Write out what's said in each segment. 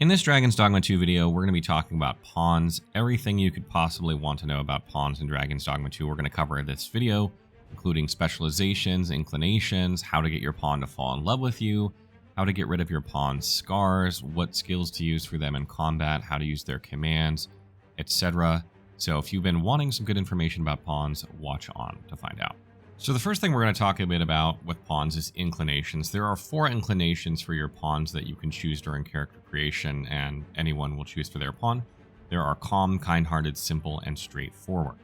In this Dragon's Dogma 2 video, we're going to be talking about pawns, everything you could possibly want to know about pawns in Dragon's Dogma 2. We're going to cover in this video, including specializations, inclinations, how to get your pawn to fall in love with you, how to get rid of your pawn's scars, what skills to use for them in combat, how to use their commands, etc. So if you've been wanting some good information about pawns, watch on to find out. So the first thing we're going to talk a bit about with pawns is inclinations. There are 4 inclinations for your pawns that you can choose during character creation, and anyone will choose for their pawn. There are calm, kind-hearted, simple, and straightforward.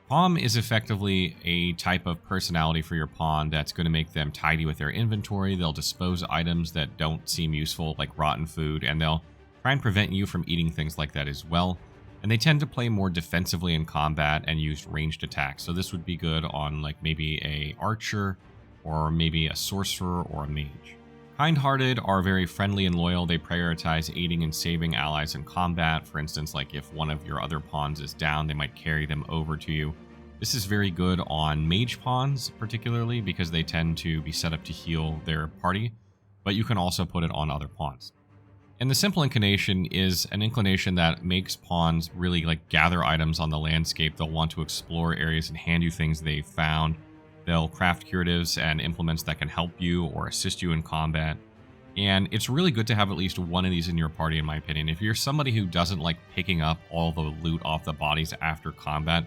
Calm is effectively a type of personality for your pawn that's going to make them tidy with their inventory. They'll dispose items that don't seem useful, like rotten food, and they'll try and prevent you from eating things like that as well. And they tend to play more defensively in combat and use ranged attacks. So this would be good on like maybe a archer or maybe a sorcerer or a mage. Kind-hearted are very friendly and loyal. They prioritize aiding and saving allies in combat. For instance, like if one of your other pawns is down, they might carry them over to you. This is very good on mage pawns, particularly because they tend to be set up to heal their party, but you can also put it on other pawns. And the simple inclination is an inclination that makes pawns really like gather items on the landscape. They'll want to explore areas and hand you things they've found. They'll craft curatives and implements that can help you or assist you in combat. And it's really good to have at least one of these in your party, in my opinion. If you're somebody who doesn't like picking up all the loot off the bodies after combat,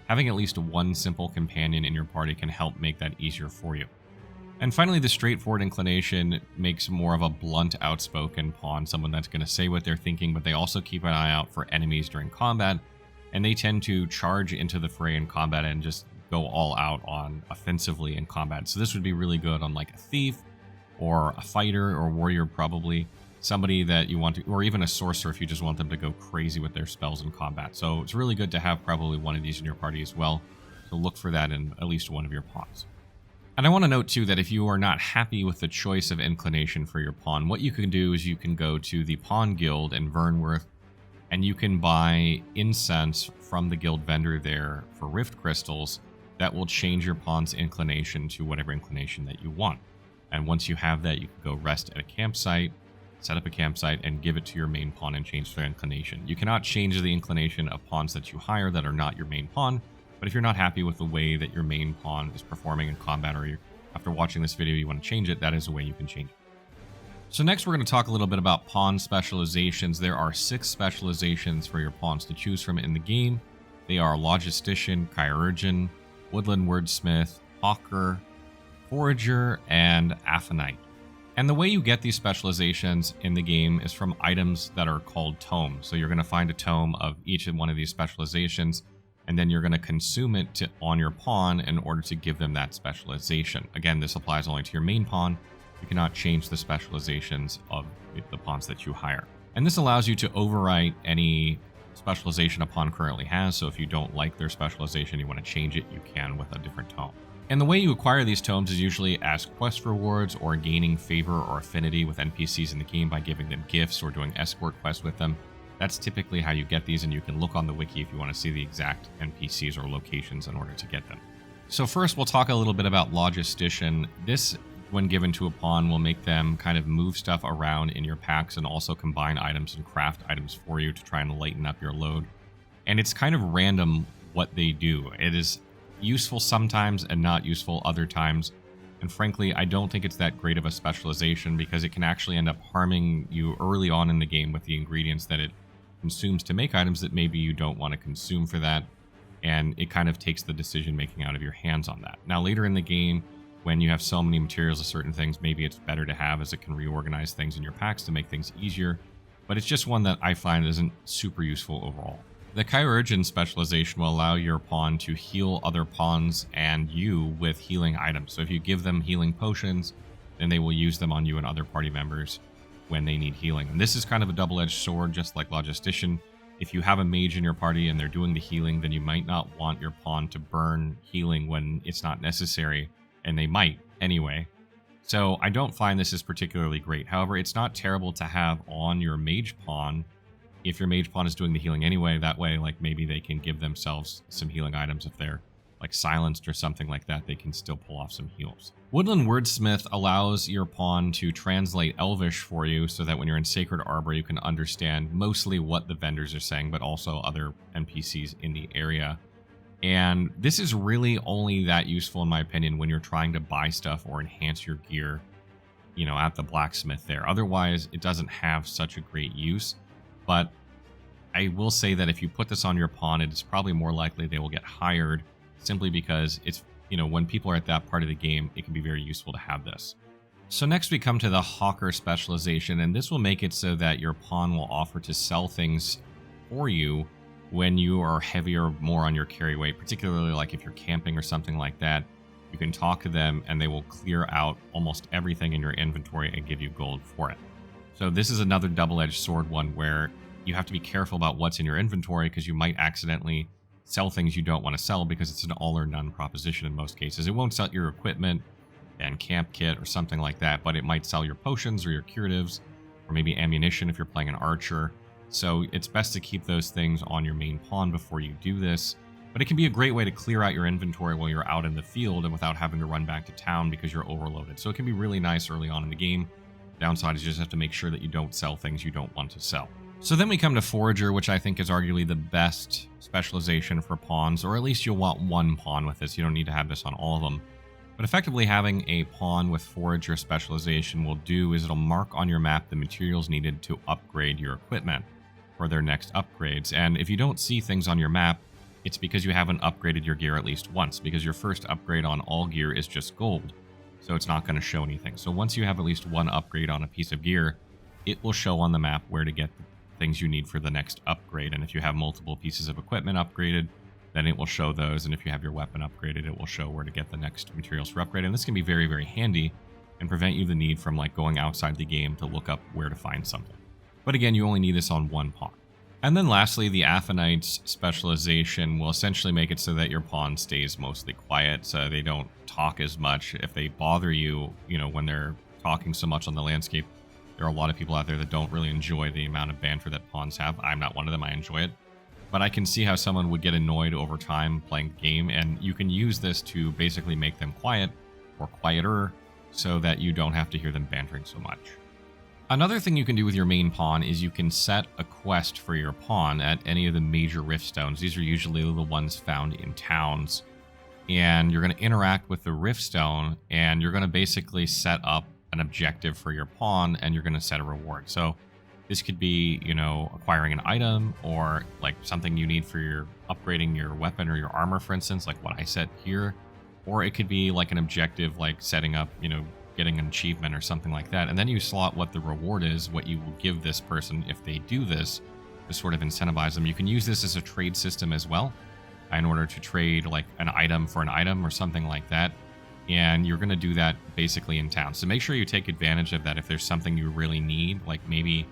having at least one simple companion in your party can help make that easier for you. And finally, the straightforward inclination makes more of a blunt, outspoken pawn, someone that's going to say what they're thinking, but they also keep an eye out for enemies during combat, and they tend to charge into the fray in combat and just go all out on offensively in combat. So this would be really good on like a thief or a fighter or warrior, probably somebody that you want to, or even a sorcerer if you just want them to go crazy with their spells in combat. So it's really good to have probably one of these in your party as well. So look for that in at least one of your pawns. And I want to note too that if you are not happy with the choice of inclination for your pawn, what you can do is you can go to the Pawn Guild in Vernworth and you can buy incense from the guild vendor there for rift crystals that will change your pawn's inclination to whatever inclination that you want. And once you have that, you can go rest at a campsite, set up a campsite, and give it to your main pawn and change their inclination. You cannot change the inclination of pawns that you hire that are not your main pawn. But if you're not happy with the way that your main pawn is performing in combat, or after watching this video you want to change it, that is a way you can change it. So next we're going to talk a little bit about pawn specializations. There are 6 specializations for your pawns to choose from in the game. They are Logistician, Chirurgeon, Woodland Wordsmith, Hawker, Forager, and Affinity. And the way you get these specializations in the game is from items that are called tomes. So you're going to find a tome of each one of these specializations, and then you're going to consume it on your pawn in order to give them that specialization. Again, this applies only to your main pawn. You cannot change the specializations of the pawns that you hire. And this allows you to overwrite any specialization a pawn currently has. So if you don't like their specialization, you want to change it, you can with a different tome. And the way you acquire these tomes is usually as quest rewards or gaining favor or affinity with NPCs in the game by giving them gifts or doing escort quests with them. That's typically how you get these, and you can look on the wiki if you want to see the exact NPCs or locations in order to get them. So first, we'll talk a little bit about Logistician. This, when given to a pawn, will make them kind of move stuff around in your packs and also combine items and craft items for you to try and lighten up your load. And it's kind of random what they do. It is useful sometimes and not useful other times. And frankly, I don't think it's that great of a specialization because it can actually end up harming you early on in the game with the ingredients that it consumes to make items that maybe you don't want to consume for that, and it kind of takes the decision making out of your hands on that. Now later in the game, when you have so many materials of certain things, maybe it's better to have, as it can reorganize things in your packs to make things easier, but it's just one that I find isn't super useful overall. The Chirurgeon specialization will allow your pawn to heal other pawns and you with healing items. So if you give them healing potions, then they will use them on you and other party members when they need healing. And this is kind of a double-edged sword, just like Logistician. If you have a mage in your party and they're doing the healing, then you might not want your pawn to burn healing when it's not necessary, and they might anyway. So I don't find this is particularly great. However, it's not terrible to have on your mage pawn if your mage pawn is doing the healing anyway. That way, like maybe they can give themselves some healing items if they're like silenced or something like that, they can still pull off some heals. Woodland Wordsmith allows your pawn to translate Elvish for you so that when you're in Sacred Arbor, you can understand mostly what the vendors are saying, but also other NPCs in the area. And this is really only that useful, in my opinion, when you're trying to buy stuff or enhance your gear, you know, at the blacksmith there. Otherwise, it doesn't have such a great use. But I will say that if you put this on your pawn, it is probably more likely they will get hired, simply because it's, you know, when people are at that part of the game, it can be very useful to have this. So next we come to the Hawker Specialization, and this will make it so that your pawn will offer to sell things for you when you are heavier, more on your carry weight, particularly like if you're camping or something like that. You can talk to them and they will clear out almost everything in your inventory and give you gold for it. So this is another double-edged sword one where you have to be careful about what's in your inventory, because you might accidentally sell things you don't want to sell, because it's an all or none proposition in most cases. It won't sell your equipment and camp kit or something like that, but it might sell your potions or your curatives, or maybe ammunition if you're playing an archer. So it's best to keep those things on your main pawn before you do this. But it can be a great way to clear out your inventory while you're out in the field and without having to run back to town because you're overloaded. So it can be really nice early on in the game. Downside is you just have to make sure that you don't sell things you don't want to sell. So then we come to Forager, which I think is arguably the best specialization for pawns, or at least you'll want one pawn with this. You don't need to have this on all of them. But effectively having a pawn with Forager specialization will do is it'll mark on your map the materials needed to upgrade your equipment for their next upgrades. And if you don't see things on your map, it's because you haven't upgraded your gear at least once, because your first upgrade on all gear is just gold. So it's not going to show anything. So once you have at least one upgrade on a piece of gear, it will show on the map where to get the things you need for the next upgrade. And if you have multiple pieces of equipment upgraded, then it will show those. And if you have your weapon upgraded, it will show where to get the next materials for upgrade. And this can be very, very handy and prevent you the need from like going outside the game to look up where to find something. But again, you only need this on one pawn. And then lastly, the Affinite's specialization will essentially make it so that your pawn stays mostly quiet, so they don't talk as much. If they bother you, you know, when they're talking so much on the landscape, there are a lot of people out there that don't really enjoy the amount of banter that pawns have. I'm not one of them, I enjoy it. But I can see how someone would get annoyed over time playing the game, and you can use this to basically make them quiet or quieter so that you don't have to hear them bantering so much. Another thing you can do with your main pawn is you can set a quest for your pawn at any of the major rift stones. These are usually the ones found in towns. And you're going to interact with the rift stone, and you're going to basically set up an objective for your pawn, and you're going to set a reward. So this could be, you know, acquiring an item, or like something you need for your upgrading your weapon or your armor, for instance, like what I set here. Or it could be like an objective, like setting up, you know, getting an achievement or something like that. And then you slot what the reward is, what you will give this person if they do this, to sort of incentivize them. You can use this as a trade system as well, in order to trade like an item for an item or something like that. And you're going to do that basically in town. So make sure you take advantage of that if there's something you really need. Like maybe,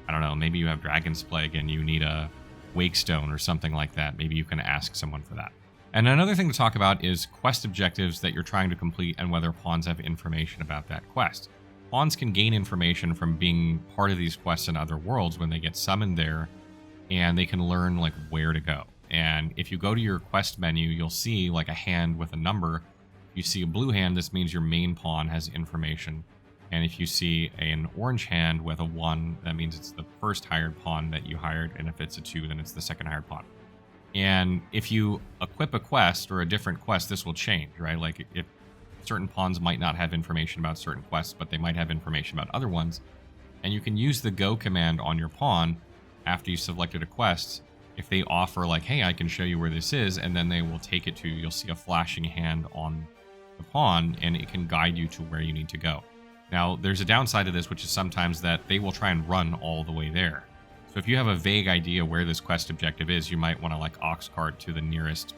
I don't know, maybe you have Dragonsplague and you need a Wakestone or something like that. Maybe you can ask someone for that. And another thing to talk about is quest objectives that you're trying to complete and whether pawns have information about that quest. Pawns can gain information from being part of these quests in other worlds when they get summoned there, and they can learn like where to go. And if you go to your quest menu, you'll see like a hand with a number. If you see a blue hand, this means your main pawn has information. And if you see an orange hand with a 1, that means it's the first hired pawn that you hired. And if it's a 2, then it's the second hired pawn. And if you equip a quest or a different quest, this will change, right? Like if certain pawns might not have information about certain quests, but they might have information about other ones. And you can use the go command on your pawn after you selected a quest. If they offer like, hey, I can show you where this is, and then they will take it to, you'll see a flashing hand on the pawn, and it can guide you to where you need to go. Now, there's a downside to this, which is sometimes that they will try and run all the way there. So if you have a vague idea where this quest objective is, you might want to like ox cart to the nearest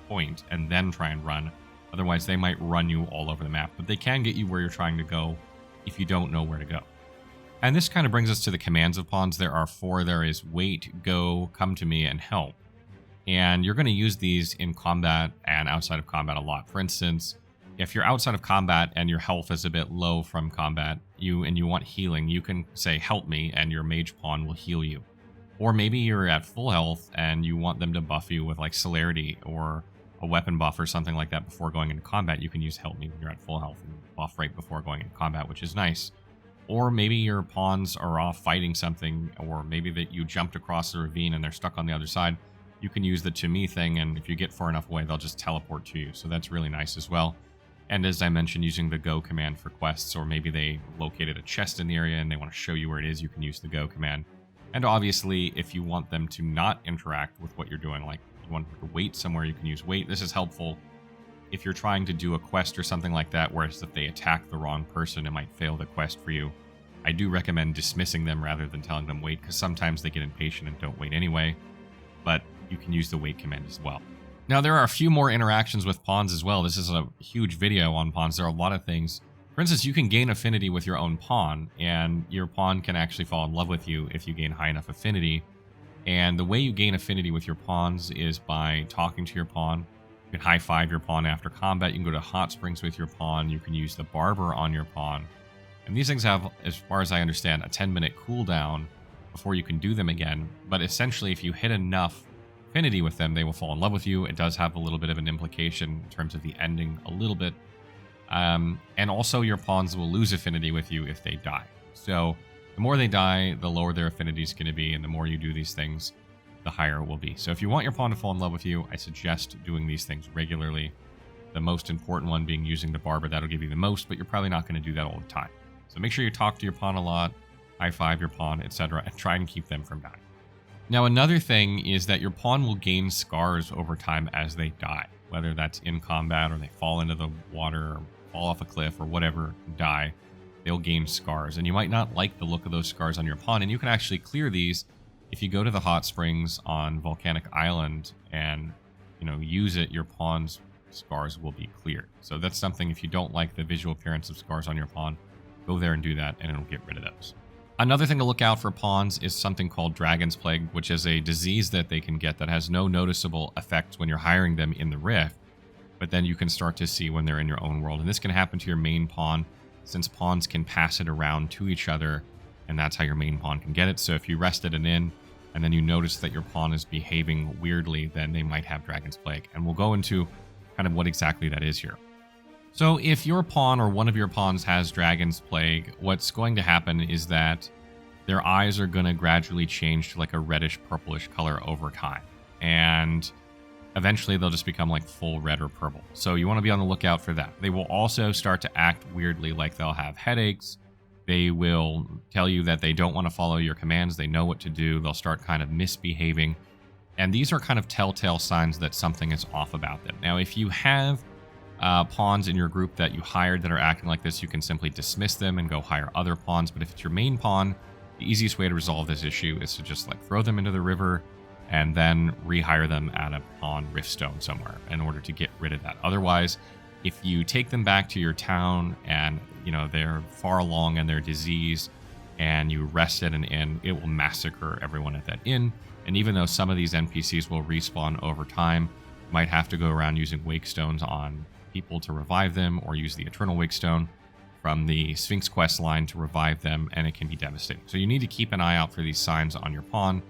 point and then try and run. Otherwise, they might run you all over the map, but they can get you where you're trying to go if you don't know where to go. And this kind of brings us to the commands of pawns. There are 4. There is wait, go, come to me, and help. And you're going to use these in combat and outside of combat a lot. For instance, if you're outside of combat and your health is a bit low from combat, you want healing, you can say help me, and your mage pawn will heal you. Or maybe you're at full health and you want them to buff you with like celerity or a weapon buff or something like that before going into combat, you can use Help Me when you're at full health and buff right before going into combat, which is nice. Or maybe your pawns are off fighting something, or maybe that you jumped across the ravine and they're stuck on the other side. You can use the To Me thing, and if you get far enough away, they'll just teleport to you. So that's really nice as well. And as I mentioned, using the Go command for quests, or maybe they located a chest in the area and they want to show you where it is, you can use the Go command. And obviously, if you want them to not interact with what you're doing, like you want them to wait somewhere, you can use Wait. This is helpful if you're trying to do a quest or something like that, whereas if they attack the wrong person, it might fail the quest for you. I do recommend dismissing them rather than telling them wait, because sometimes they get impatient and don't wait anyway, but you can use the wait command as well. Now, there are a few more interactions with pawns as well. This is a huge video on pawns. There are a lot of things. For instance, you can gain affinity with your own pawn, and your pawn can actually fall in love with you if you gain high enough affinity. And the way you gain affinity with your pawns is by talking to your pawn. You can high-five your pawn after combat. You can go to hot springs with your pawn. You can use the barber on your pawn. And these things have, as far as I understand, a 10-minute cooldown before you can do them again. But essentially, if you hit enough affinity with them, they will fall in love with you. It does have a little bit of an implication in terms of the ending a little bit. And also, your pawns will lose affinity with you if they die. So the more they die, the lower their affinity is going to be. And the more you do these things, the higher it will be. So if you want your pawn to fall in love with you, I suggest doing these things regularly. The most important one being using the barber. That'll give you the most, but you're probably not going to do that all the time. So make sure you talk to your pawn a lot, high-five your pawn, etc., and try and keep them from dying. Now, another thing is that your pawn will gain scars over time as they die, whether that's in combat or they fall into the water or fall off a cliff or whatever, die. They'll gain scars, and you might not like the look of those scars on your pawn, and you can actually clear these if you go to the hot springs on Volcanic Island and use it. Your pawn's scars will be cleared. So that's something, if you don't like the visual appearance of scars on your pawn, go there and do that, and it'll get rid of those. Another thing to look out for pawns is something called Dragonsplague, which is a disease that they can get that has no noticeable effects when you're hiring them in the Rift, but then you can start to see when they're in your own world. And this can happen to your main pawn, since pawns can pass it around to each other, and that's how your main pawn can get it. So if you rested an inn, and then you notice that your pawn is behaving weirdly, then they might have Dragonsplague. And we'll go into kind of what exactly that is here. So if your pawn or one of your pawns has Dragonsplague, what's going to happen is that their eyes are going to gradually change to like a reddish purplish color over time. And eventually they'll just become like full red or purple. So you want to be on the lookout for that. They will also start to act weirdly, like they'll have headaches. They will tell you that they don't want to follow your commands. They know what to do. They'll start kind of misbehaving. And these are kind of telltale signs that something is off about them. Now, if you have pawns in your group that you hired that are acting like this, you can simply dismiss them and go hire other pawns. But if it's your main pawn, the easiest way to resolve this issue is to just like throw them into the river and then rehire them at a pawn riftstone somewhere in order to get rid of that. Otherwise, if you take them back to your town and they're far along in their disease and you rest at an inn, it will massacre everyone at that inn. And even though some of these NPCs will respawn over time, you might have to go around using wake stones on people to revive them, or use the Eternal Wake Stone from the Sphinx quest line to revive them, and it can be devastating. So you need to keep an eye out for these signs on your pawn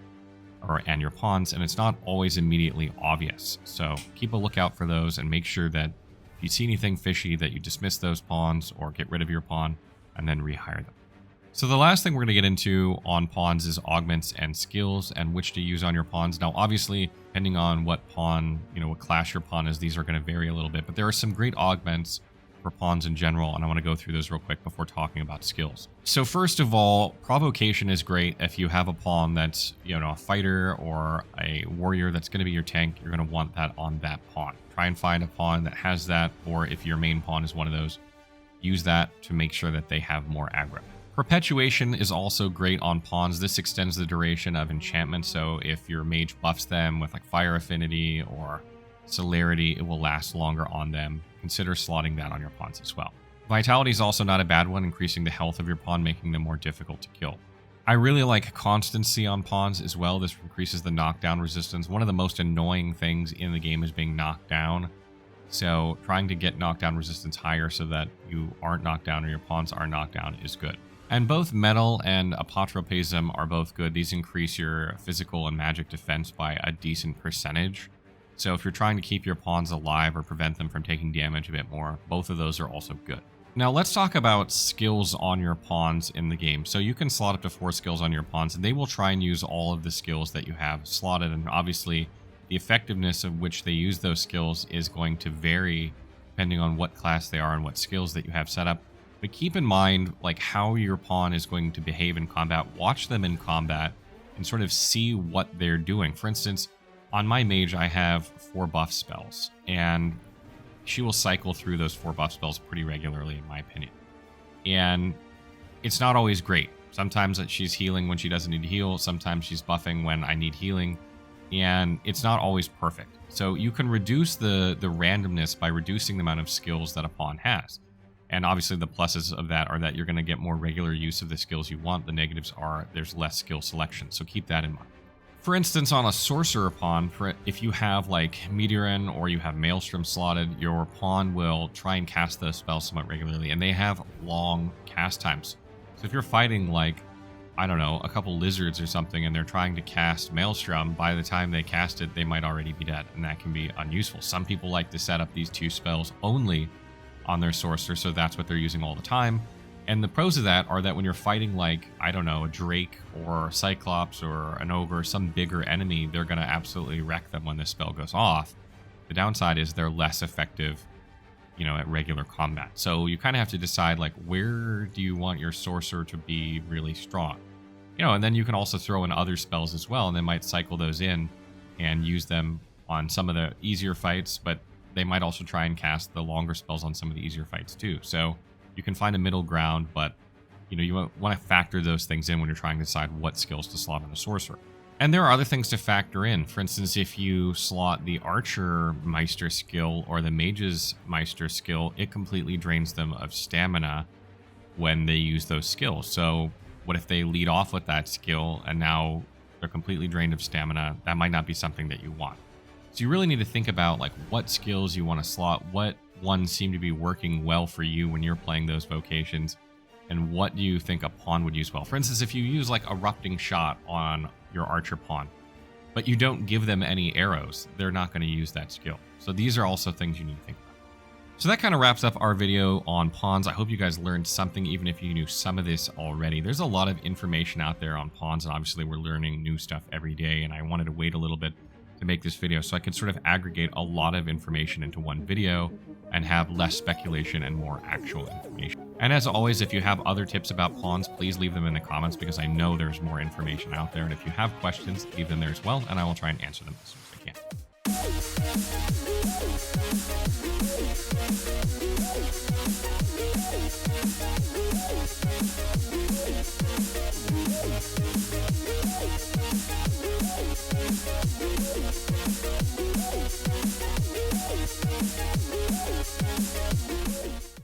and your pawns, and it's not always immediately obvious. So keep a lookout for those and make sure that if you see anything fishy, that you dismiss those pawns or get rid of your pawn and then rehire them. So the last thing we're going to get into on pawns is augments and skills, and which to use on your pawns. Now, obviously, depending on what pawn, what class your pawn is, these are going to vary a little bit, but there are some great augments for pawns in general, and I want to go through those real quick before talking about skills. So first of all, provocation is great. If you have a pawn that's, a fighter or a warrior that's going to be your tank, you're going to want that on that pawn. Try and find a pawn that has that, or if your main pawn is one of those, use that to make sure that they have more aggro. Perpetuation is also great on pawns. This extends the duration of enchantment, so if your mage buffs them with like fire affinity or celerity, it will last longer on them. Consider slotting that on your pawns as well. Vitality is also not a bad one, increasing the health of your pawn, making them more difficult to kill. I really like constancy on pawns as well. This increases the knockdown resistance. One of the most annoying things in the game is being knocked down. So trying to get knockdown resistance higher so that you aren't knocked down or your pawns are knocked down is good. And both Metal and Apotropism are both good. These increase your physical and magic defense by a decent percentage. So if you're trying to keep your pawns alive or prevent them from taking damage a bit more, both of those are also good. Now let's talk about skills on your pawns in the game. So you can slot up to 4 skills on your pawns, and they will try and use all of the skills that you have slotted. And obviously the effectiveness of which they use those skills is going to vary depending on what class they are and what skills that you have set up. But keep in mind like how your pawn is going to behave in combat. Watch them in combat and sort of see what they're doing. For instance, on my mage, I have 4 buff spells, and she will cycle through those 4 buff spells pretty regularly, in my opinion. And it's not always great. Sometimes she's healing when she doesn't need to heal. Sometimes she's buffing when I need healing. And it's not always perfect. So you can reduce the randomness by reducing the amount of skills that a pawn has. And obviously the pluses of that are that you're going to get more regular use of the skills you want. The negatives are there's less skill selection. So keep that in mind. For instance, on a sorcerer pawn, if you have like Meteorin or you have Maelstrom slotted, your pawn will try and cast those spells somewhat regularly, and they have long cast times. So if you're fighting like, I don't know, a couple lizards or something, and they're trying to cast Maelstrom, by the time they cast it, they might already be dead, and that can be unuseful. Some people like to set up these 2 spells only on their sorcerer, so that's what they're using all the time. And the pros of that are that when you're fighting like, I don't know, a Drake or a Cyclops or an Ogre, some bigger enemy, they're going to absolutely wreck them when this spell goes off. The downside is they're less effective, you know, at regular combat. So you kind of have to decide like, where do you want your sorcerer to be really strong? You know, and then you can also throw in other spells as well, and they might cycle those in and use them on some of the easier fights, but they might also try and cast the longer spells on some of the easier fights too. So you can find a middle ground, but you know, you want to factor those things in when you're trying to decide what skills to slot on a sorcerer. And there are other things to factor in. For instance, if you slot the Archer Meister skill or the Mage's Meister skill, it completely drains them of stamina when they use those skills. So what if they lead off with that skill and now they're completely drained of stamina? That might not be something that you want. So you really need to think about like what skills you want to slot, what ones seem to be working well for you when you're playing those vocations, and what do you think a pawn would use well. For instance, if you use like Erupting Shot on your archer pawn, but you don't give them any arrows, they're not going to use that skill. So these are also things you need to think about. So that kind of wraps up our video on pawns. I hope you guys learned something, even if you knew some of this already. There's a lot of information out there on pawns, and obviously we're learning new stuff every day, and I wanted to wait a little bit to make this video so I could sort of aggregate a lot of information into one video and have less speculation and more actual information. And as always, if you have other tips about pawns, please leave them in the comments because I know there's more information out there. And if you have questions, leave them there as well, and I will try and answer them as soon as I can.